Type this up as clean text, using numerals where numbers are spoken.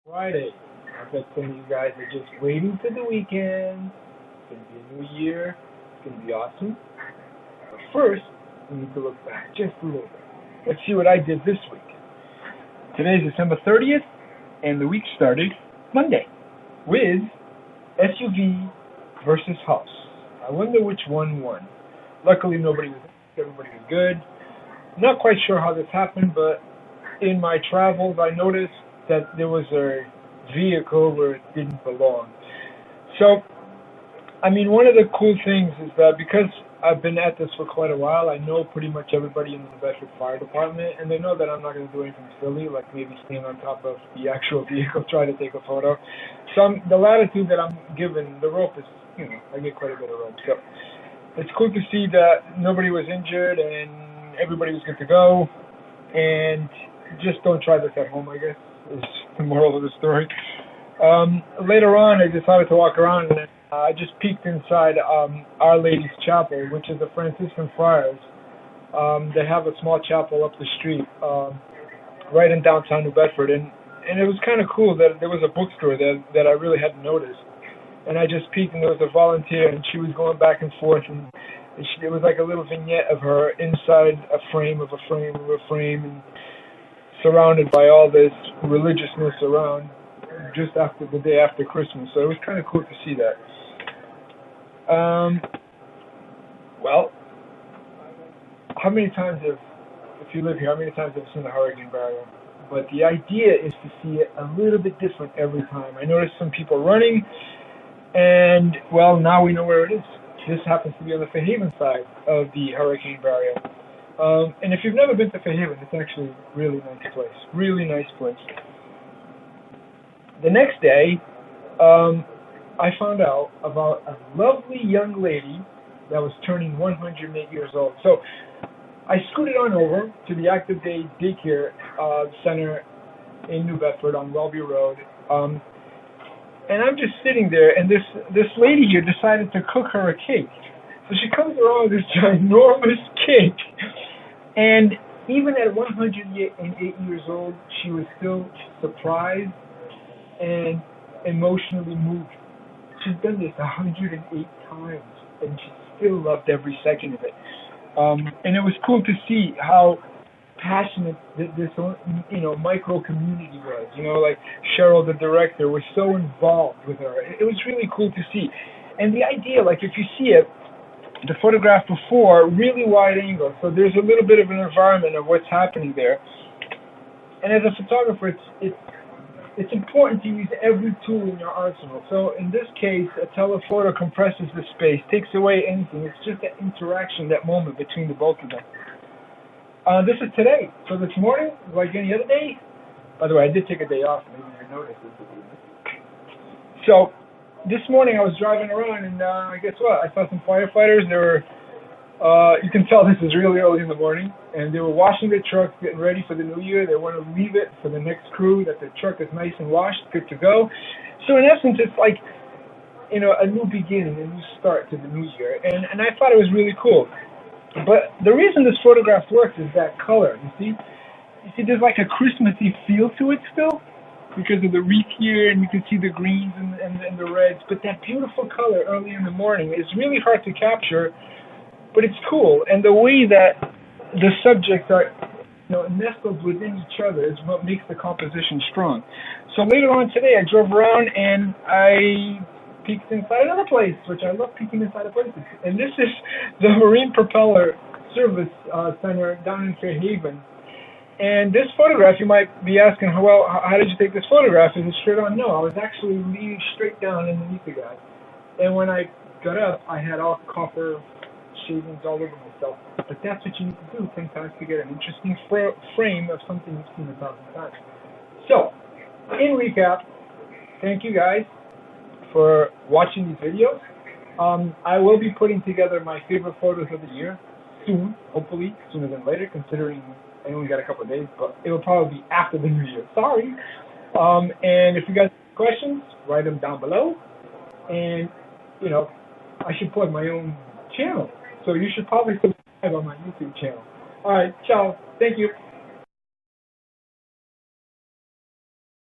Friday. I bet some of you guys are just waiting for the weekend. It's going to be a new year. It's going to be awesome. But first, we need to look back just a little bit. Let's see what I did this week. Today is December 30th, and the week started Monday with SUV versus house. I wonder which one won. Luckily, everybody was good. Not quite sure how this happened, but in my travels, I noticed that there was a vehicle where it didn't belong. So, one of the cool things is that because I've been at this for quite a while, I know pretty much everybody in the Bedford Fire Department, and they know that I'm not going to do anything silly, like maybe stand on top of the actual vehicle, try to take a photo. So the latitude that I'm given, the rope is, I get quite a bit of rope. So it's cool to see that nobody was injured and everybody was good to go. And just don't try this at home, I guess, is the moral of the story. Later on, I decided to walk around, and I just peeked inside Our Lady's Chapel, which is the Franciscan Friars. They have a small chapel up the street, right in downtown New Bedford, and it was kind of cool that there was a bookstore there that I really hadn't noticed. And I just peeked, and there was a volunteer, and she was going back and forth, and it was like a little vignette of her inside a frame of a frame of a frame, and surrounded by all this religiousness around just after the day after Christmas. So it was kind of cool to see that. Well, how many times if you live here, how many times have you seen the hurricane barrier? But the idea is to see it a little bit different every time. I noticed some people running, and, well, now we know where it is. This happens to be on the Fairhaven side of the hurricane barrier. And if you've never been to Fairhaven, it's actually a really nice place. Really nice place. The next day, I found out about a lovely young lady that was turning 108 years old. So I scooted on over to the Active Day Daycare Center in New Bedford on Wellby Road. And I'm just sitting there, and this lady here decided to cook her a cake. So she comes around with this ginormous cake. And even at 108 years old, she was still surprised and emotionally moved. She's done this 108 times, and she still loved every second of it. And it was cool to see how passionate this micro community was. Like Cheryl, the director, was so involved with her. It was really cool to see. And the idea, like if you see it, the photograph before, really wide angle, so there's a little bit of an environment of what's happening there. And as a photographer, it's important to use every tool in your arsenal. So in this case, a telephoto compresses the space, takes away anything. It's just that interaction, that moment between the both of them. This is today. So this morning, like any other day, by the way, I did take a day off. Maybe you noticed this. So this morning I was driving around, and guess what? I saw some firefighters. They were, you can tell this is really early in the morning, and they were washing their trucks, getting ready for the new year. They want to leave it for the next crew, that the truck is nice and washed, good to go. So in essence, it's like, a new beginning, a new start to the new year. And I thought it was really cool. But the reason this photograph works is that color. You see, there's like a Christmassy feel to it still, because of the wreath here, and you can see the greens and the reds. But that beautiful color early in the morning is really hard to capture, but it's cool. And the way that the subjects are, nestled within each other is what makes the composition strong. So later on today, I drove around and I peeked inside another place, which I love peeking inside of places. And this is the Marine Propeller Service Center down in Fairhaven. And this photograph, you might be asking, well, how did you take this photograph? Is it straight on? No, I was actually leaning straight down underneath the guy. And when I got up, I had all copper shavings all over myself. But that's what you need to do sometimes to get an interesting frame of something you've seen 1,000 times. So, in recap, thank you guys for watching these videos. I will be putting together my favorite photos of the year soon, hopefully sooner than later, considering I only got a couple of days, but it will probably be after the new year. Sorry. And if you guys have questions, write them down below. And, I should plug my own channel. So you should probably subscribe on my YouTube channel. All right, ciao. Thank you.